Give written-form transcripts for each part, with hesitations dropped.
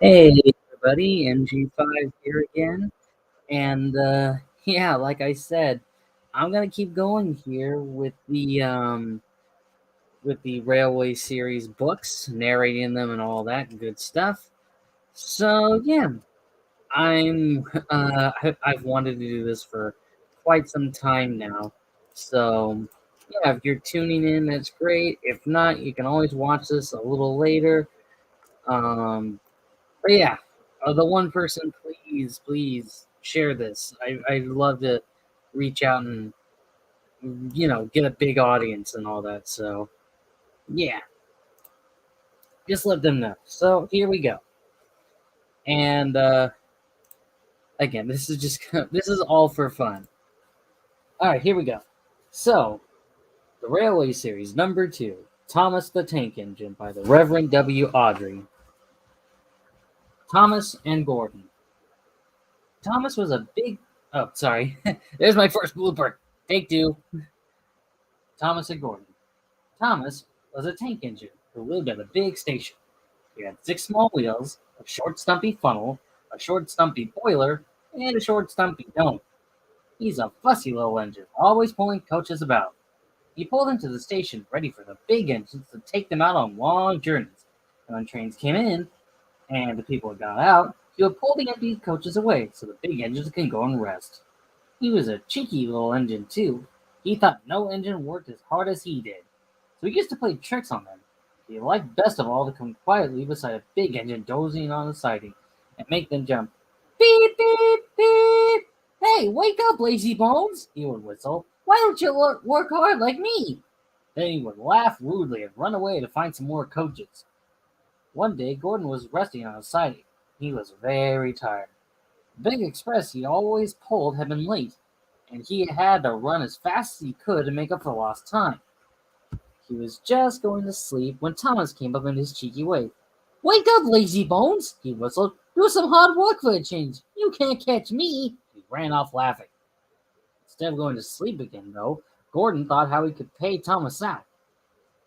Hey everybody, MG5 here again. And yeah, like I said, I'm gonna keep going here with the Railway series books, narrating them and all that good stuff. So yeah, I've wanted to do this for quite some time now. So yeah, if you're tuning in, that's great. If not, you can always watch this a little later. Um But yeah, the one person, please share this. I'd love to reach out and get a big audience and all that. So yeah, just let them know. So here we go. And again, this is just this is all for fun. All right, here we go. So the Railway Series number 2, Thomas the Tank Engine by the Reverend W. Audrey. Thomas and Gordon. Thomas was a big. Oh, sorry. There's my first blooper. Take 2. Thomas and Gordon. Thomas was a tank engineer who lived at a big station. He had 6 small wheels, a short stumpy funnel, a short stumpy boiler, and a short stumpy dome. He's a fussy little engine, always pulling coaches about. He pulled into the station ready for the big engines to take them out on long journeys. And when trains came in and the people had got out, he would pull the empty coaches away so the big engines can go and rest. He was a cheeky little engine, too. He thought no engine worked as hard as he did, so he used to play tricks on them. He liked best of all to come quietly beside a big engine dozing on the siding and make them jump. Beep, beep, beep! Hey, wake up, lazy bones! He would whistle. Why don't you work hard like me? Then he would laugh rudely and run away to find some more coaches. One day, Gordon was resting on a siding. He was very tired. The big express he always pulled had been late, and he had to run as fast as he could to make up for lost time. He was just going to sleep when Thomas came up in his cheeky way. Wake up, lazy bones, he whistled. Do some hard work for a change. You can't catch me. He ran off laughing. Instead of going to sleep again, though, Gordon thought how he could pay Thomas out.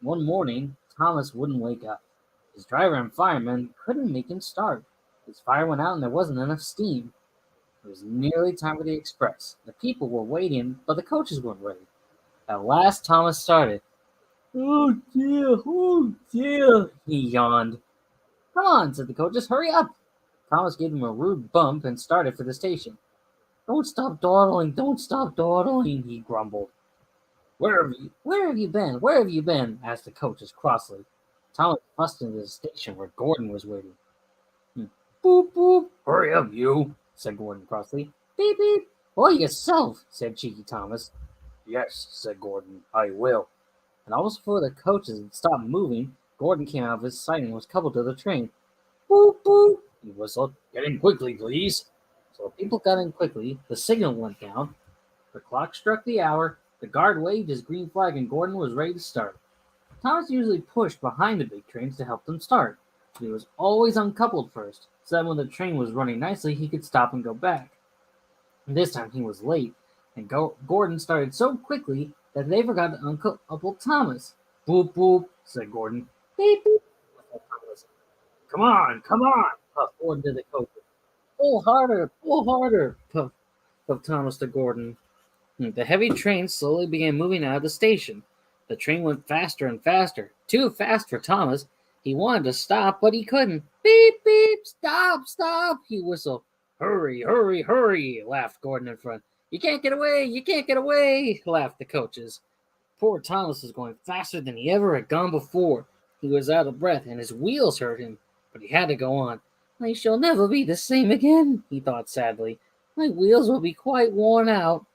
One morning, Thomas wouldn't wake up. His driver and fireman couldn't make him start. His fire went out and there wasn't enough steam. It was nearly time for the express. The people were waiting, but the coaches weren't ready. At last, Thomas started. Oh dear, he yawned. Come on, said the coaches, hurry up. Thomas gave him a rude bump and started for the station. Don't stop dawdling, he grumbled. Where have you been? Where have you been? Asked the coaches crossly. Thomas fussed into the station where Gordon was waiting. Boop, boop. Hurry up, you, said Gordon crossly. Beep, beep. Well, yourself, said cheeky Thomas. Yes, said Gordon, I will. And almost before the coaches had stopped moving, Gordon came out of his siding and was coupled to the train. Boop, boop, he whistled. Get in quickly, please. So the people got in quickly, the signal went down, the clock struck the hour, the guard waved his green flag, and Gordon was ready to start. Thomas usually pushed behind the big trains to help them start, but he was always uncoupled first, so that when the train was running nicely, he could stop and go back. And this time he was late, and Gordon started so quickly that they forgot to uncouple Thomas. Boop, boop, said Gordon. Beep, beep, said Thomas. Come on, puffed Gordon to the coach. Pull harder, puffed Thomas to Gordon. The heavy train slowly began moving out of the station. The train went faster and faster, too fast for Thomas. He wanted to stop, but he couldn't. Beep, beep, stop, stop, he whistled. Hurry, hurry, hurry, laughed Gordon in front. You can't get away, laughed the coaches. Poor Thomas was going faster than he ever had gone before. He was out of breath, and his wheels hurt him, but he had to go on. I shall never be the same again, he thought sadly. My wheels will be quite worn out.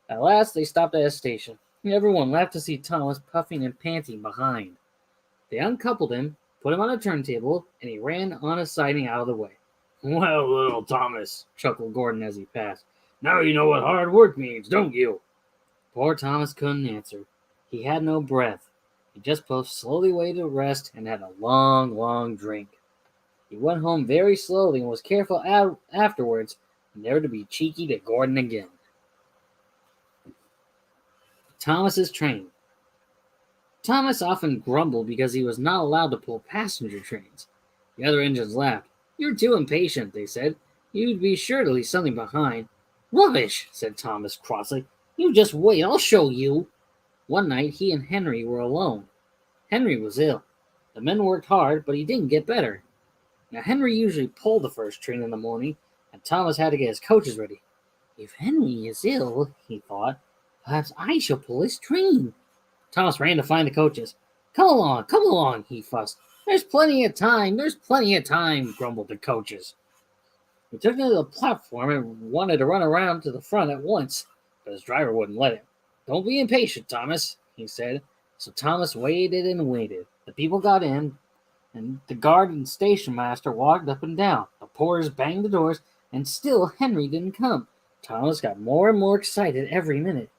At last they stopped at a station. Everyone laughed to see Thomas puffing and panting behind. They uncoupled him, put him on a turntable, and he ran on a siding out of the way. Well, little Thomas, chuckled Gordon as he passed. Now you know what hard work means, don't you? Poor Thomas couldn't answer. He had no breath. He just puffed slowly away to rest and had a long, long drink. He went home very slowly and was careful afterwards never to be cheeky to Gordon again. Thomas's train. Thomas often grumbled because he was not allowed to pull passenger trains. The other engines laughed. You're too impatient, they said. You'd be sure to leave something behind. Rubbish, said Thomas crossly. You just wait, I'll show you. One night he and Henry were alone. Henry was ill. The men worked hard, but he didn't get better. Now Henry usually pulled the first train in the morning, and Thomas had to get his coaches ready. If Henry is ill, he thought, perhaps I shall pull his train. Thomas ran to find the coaches. Come along, he fussed. There's plenty of time, grumbled the coaches. He took him to the platform and wanted to run around to the front at once, but his driver wouldn't let him. Don't be impatient, Thomas, he said. So Thomas waited and waited. The people got in, and the guard and station master walked up and down. The porters banged the doors, and still Henry didn't come. Thomas got more and more excited every minute.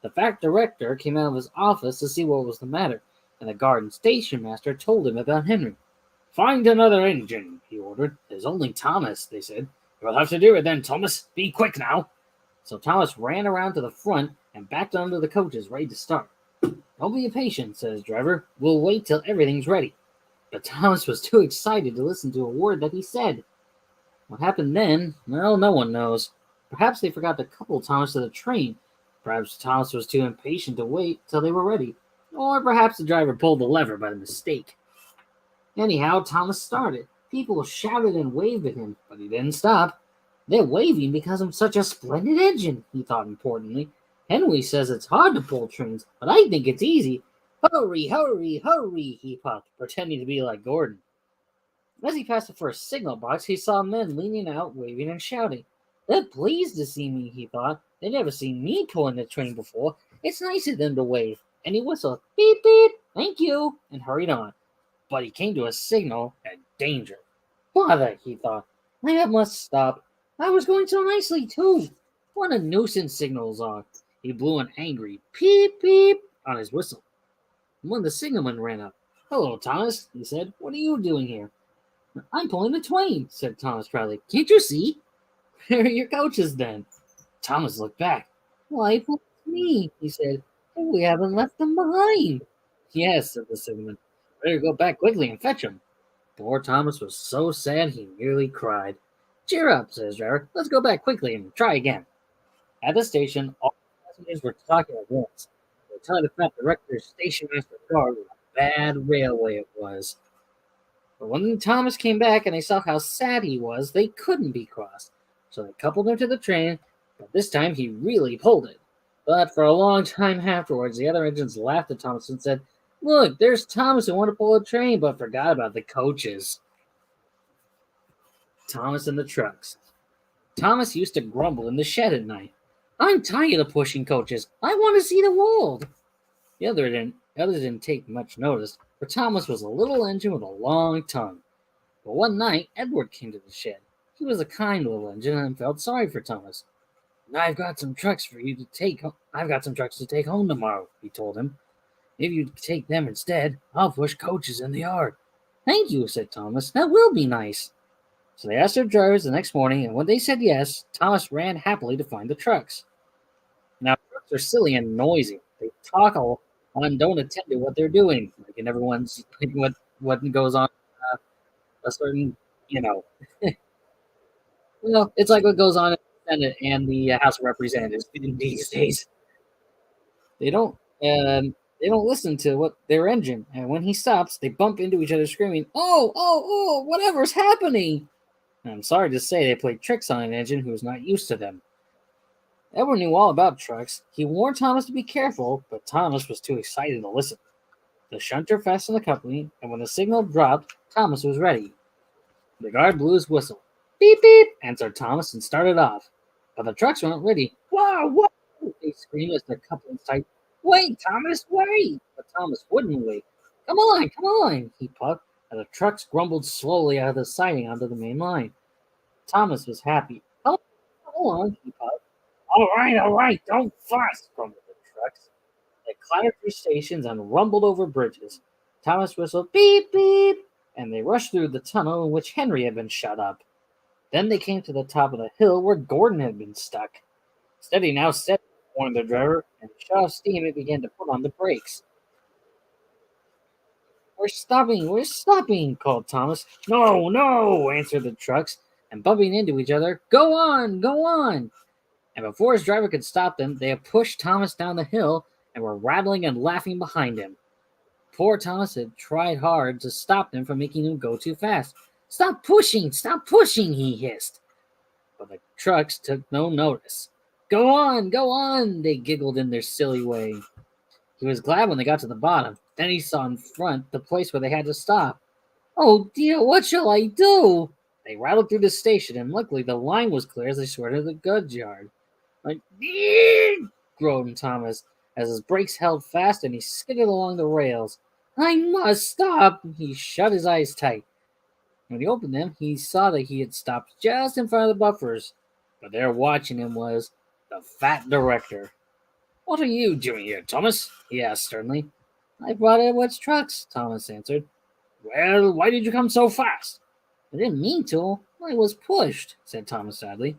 The fact director came out of his office to see what was the matter, and the guard and station master told him about Henry. Find another engine, he ordered. There's only Thomas, they said. You'll have to do it then, Thomas. Be quick now. So Thomas ran around to the front and backed onto the coaches, ready to start. Don't be impatient, said his driver. We'll wait till everything's ready. But Thomas was too excited to listen to a word that he said. What happened then? Well, no one knows. Perhaps they forgot to couple Thomas to the train. Perhaps Thomas was too impatient to wait till they were ready. Or perhaps the driver pulled the lever by mistake. Anyhow, Thomas started. People shouted and waved at him, but he didn't stop. They're waving because I'm such a splendid engine, he thought importantly. Henry says it's hard to pull trains, but I think it's easy. Hurry, hurry, hurry, he puffed, pretending to be like Gordon. As he passed the first signal box, he saw men leaning out, waving and shouting. They're pleased to see me, he thought. They've never seen me pulling the train before. It's nice of them to wave. And he whistled, beep, beep, thank you, and hurried on. But he came to a signal and danger. Bother, he thought. I must stop. I was going so nicely, too. What a nuisance signals are. He blew an angry peep, peep on his whistle. And when the signalman ran up, Hello, Thomas, he said. What are you doing here? I'm pulling the train, said Thomas proudly. Can't you see? Where are your coaches, then? Thomas looked back. Why, it's me, he said. We haven't left them behind. Yes, said the signalman. Better go back quickly and fetch them. Poor Thomas was so sad he nearly cried. Cheer up, said his driver. Let's go back quickly and try again. At the station, all the passengers were talking at once. They were telling the fat director's station master car what a bad railway it was. But when Thomas came back and they saw how sad he was, they couldn't be crossed. So they coupled him to the train, but this time he really pulled it. But for a long time afterwards, the other engines laughed at Thomas and said, Look, there's Thomas who wanted to pull a train, but forgot about the coaches. Thomas and the trucks. Thomas used to grumble in the shed at night. I'm tired of pushing coaches. I want to see the world. The others didn't take much notice, for Thomas was a little engine with a long tongue. But one night, Edward came to the shed. He was a kind little engine and felt sorry for Thomas. I've got some trucks to take home tomorrow, he told him. If you take them instead, I'll push coaches in the yard. Thank you, said Thomas. That will be nice. So they asked their drivers the next morning, and when they said yes, Thomas ran happily to find the trucks. Now, trucks are silly and noisy. They talk all and don't attend to what they're doing. Like in everyone's what goes on a certain, well, it's like what goes on in the Senate and the House of Representatives these days. They don't listen to what their engine, and when he stops, they bump into each other screaming, oh, whatever's happening. And I'm sorry to say they played tricks on an engine who was not used to them. Edward knew all about trucks. He warned Thomas to be careful, but Thomas was too excited to listen. The shunter fastened the company, and when the signal dropped, Thomas was ready. The guard blew his whistle. Beep, beep, answered Thomas and started off. But the trucks weren't ready. Whoa, they screamed as the coupling tight. Wait, Thomas, wait! But Thomas wouldn't wait. Come on, he puffed, as the trucks grumbled slowly out of the siding onto the main line. Thomas was happy. Hold on, he puffed. All right, don't fuss, grumbled the trucks. They clattered through stations and rumbled over bridges. Thomas whistled, beep, beep, and they rushed through the tunnel in which Henry had been shut up. Then they came to the top of the hill where Gordon had been stuck. Steady now, steady, warned the driver, and shut off steam and began to put on the brakes. we're stopping, called Thomas. No, no, answered the trucks, and bumping into each other. Go on, go on. And before his driver could stop them, they had pushed Thomas down the hill and were rattling and laughing behind him. Poor Thomas had tried hard to stop them from making him go too fast. Stop pushing, he hissed. But the trucks took no notice. Go on, they giggled in their silly way. He was glad when they got to the bottom. Then he saw in front the place where they had to stop. Oh dear, what shall I do? They rattled through the station, and luckily the line was clear as they skirted the goods yard. Like, groaned Thomas as his brakes held fast and he skidded along the rails. I must stop! He shut his eyes tight. When he opened them, he saw that he had stopped just in front of the buffers. But there watching him was the fat director. What are you doing here, Thomas? He asked sternly. I brought Edward's trucks, Thomas answered. Well, why did you come so fast? I didn't mean to. I was pushed, said Thomas sadly.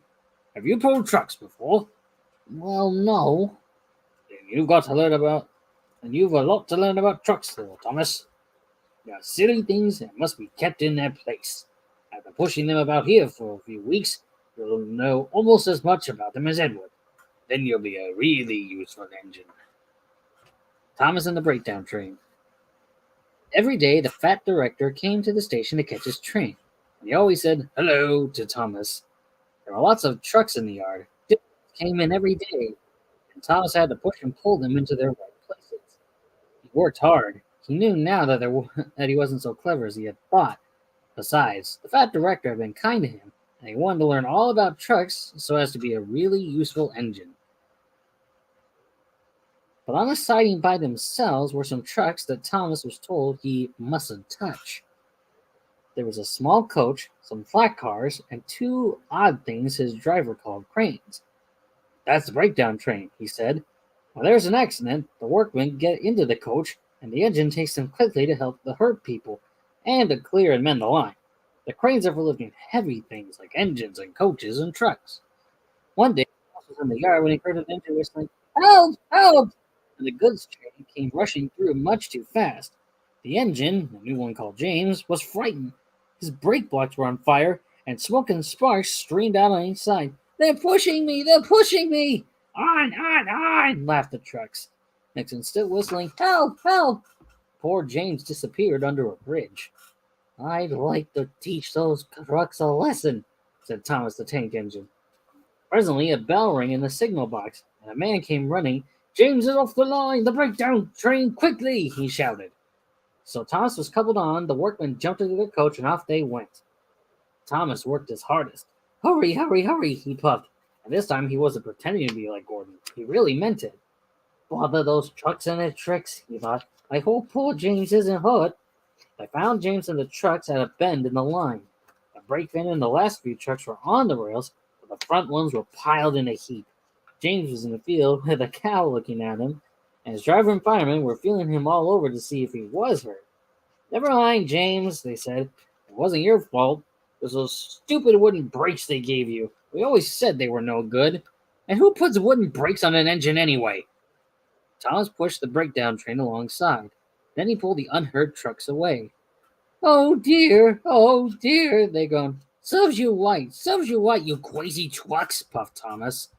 Have you pulled trucks before? Well, no. Then you've a lot to learn about trucks, little Thomas. They are silly things and must be kept in their place. After pushing them about here for a few weeks, you'll know almost as much about them as Edward. Then you'll be a really useful engine. Thomas and the breakdown train. Every day, the fat director came to the station to catch his train. And he always said hello to Thomas. There were lots of trucks in the yard. Different came in every day, and Thomas had to push and pull them into their right places. He worked hard. He knew now that he wasn't so clever as he had thought. Besides, the fat director had been kind to him, and he wanted to learn all about trucks so as to be a really useful engine. But on the siding by themselves were some trucks that Thomas was told he mustn't touch. There was a small coach, some flat cars, and two odd things his driver called cranes. That's the breakdown train, he said. When there's an accident, the workmen get into the coach, and the engine takes them quickly to help the hurt people and to clear and mend the line. The cranes are for lifting heavy things like engines and coaches and trucks. One day, Thomas was in the yard when he heard an engine whistling, Help! Help! And the goods train came rushing through much too fast. The engine, a new one called James, was frightened. His brake blocks were on fire, and smoke and sparks streamed out on each side. They're pushing me! They're pushing me! On! Laughed the trucks. Nixon still whistling, Help! Help! Poor James disappeared under a bridge. I'd like to teach those trucks a lesson, said Thomas the tank engine. Presently, a bell rang in the signal box, and a man came running. James is off the line! The breakdown train! Quickly! He shouted. So Thomas was coupled on, the workmen jumped into their coach, and off they went. Thomas worked his hardest. Hurry, hurry, hurry, he puffed. And this time he wasn't pretending to be like Gordon. He really meant it. Bother those trucks and their tricks, he thought. I hope poor James isn't hurt. They found James and the trucks at a bend in the line. The brake van and the last few trucks were on the rails, but the front ones were piled in a heap. James was in the field with a cow looking at him, and his driver and fireman were feeling him all over to see if he was hurt. Never mind, James, they said. It wasn't your fault. It was those stupid wooden brakes they gave you. We always said they were no good. And who puts wooden brakes on an engine anyway? Thomas pushed the breakdown train alongside. Then he pulled the unhurt trucks away. Oh dear, they groaned. Serves you right, you crazy trucks, puffed Thomas.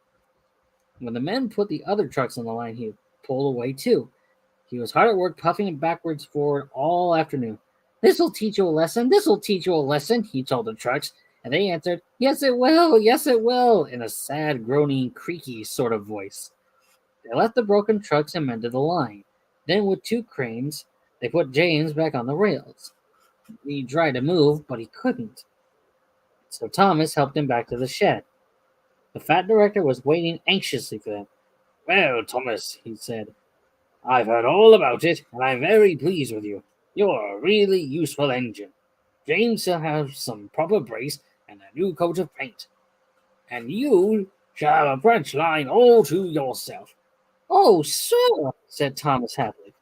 When the men put the other trucks on the line, he pulled away too. He was hard at work, puffing backwards forward all afternoon. This'll teach you a lesson, he told the trucks, and they answered, yes it will, in a sad, groaning, creaky sort of voice. They left the broken trucks and mended the line. Then with two cranes, they put James back on the rails. He tried to move, but he couldn't. So Thomas helped him back to the shed. The fat director was waiting anxiously for them. Well, Thomas, he said, I've heard all about it, and I'm very pleased with you. You're a really useful engine. James shall have some proper brace and a new coat of paint. And you shall have a branch line all to yourself. Oh, sir, said Thomas happily.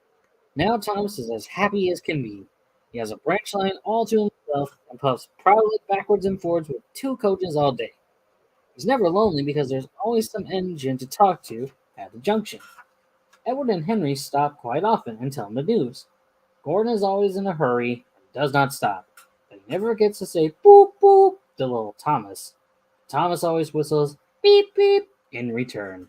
Now Thomas is as happy as can be. He has a branch line all to himself and puffs proudly backwards and forwards with two coaches all day. He's never lonely because there's always some engine to talk to at the junction. Edward and Henry stop quite often and tell him the news. Gordon is always in a hurry and does not stop, but he never gets to say boop boop to little Thomas. Thomas always whistles beep beep in return.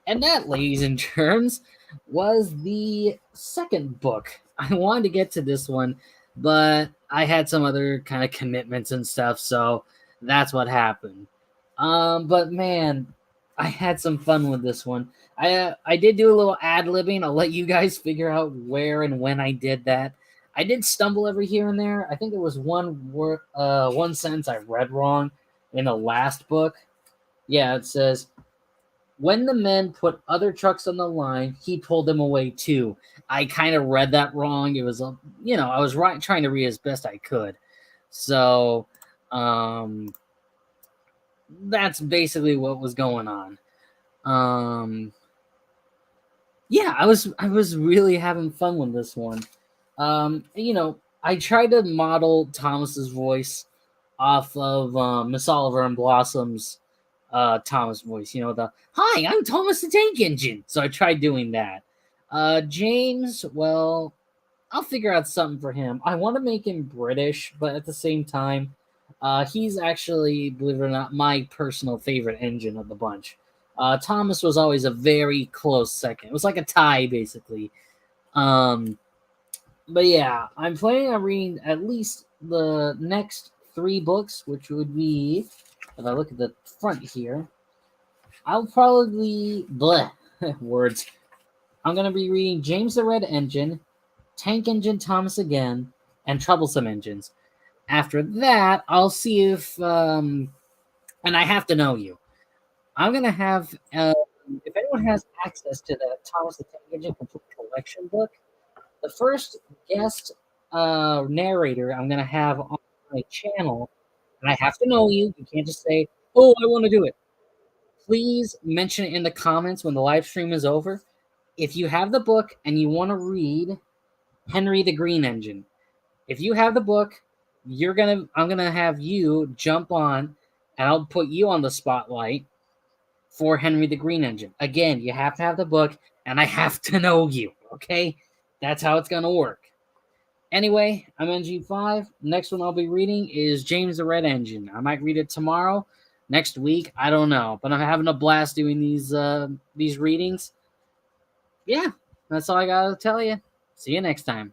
And that, ladies and germs, was the second book. I wanted to get to this one, but I had some other kind of commitments and stuff, so that's what happened. But man, I had some fun with this one. I did do a little ad libbing. I'll let you guys figure out where and when I did that. I did stumble every here and there. I think there was one sentence I read wrong in the last book. Yeah, it says, when the men put other trucks on the line, he pulled them away too. I kind of read that wrong. It was, I was trying to read as best I could. So, that's basically what was going on. Yeah, I was really having fun with this one. I tried to model Thomas's voice off of Miss Oliver and Blossom's Thomas voice. The "Hi, I'm Thomas the Tank Engine." So I tried doing that. James, well, I'll figure out something for him. I want to make him British, but at the same time, he's actually, believe it or not, my personal favorite engine of the bunch. Thomas was always a very close second. It was like a tie, basically. But yeah, I'm planning on reading at least the next 3 books, which would be, if I look at the front here, I'll probably words. I'm gonna be reading James the Red Engine, Tank Engine Thomas again, and Troublesome Engines. After that, I'll see if and I have to know you. I'm gonna have if anyone has access to the Thomas the Tank Engine complete collection book, the first guest narrator I'm gonna have on my channel, and I have to know you. You can't just say, "Oh, I want to do it." Please mention it in the comments when the live stream is over. If you have the book and you want to read Henry the Green Engine, if you have the book, I'm gonna have you jump on, and I'll put you on the spotlight for Henry the Green Engine. Again, you have to have the book, and I have to know you. Okay, that's how it's gonna work. Anyway, I'm NG5. Next one I'll be reading is James the Red Engine. I might read it tomorrow, next week. I don't know, but I'm having a blast doing these readings. Yeah, that's all I gotta tell you. See you next time.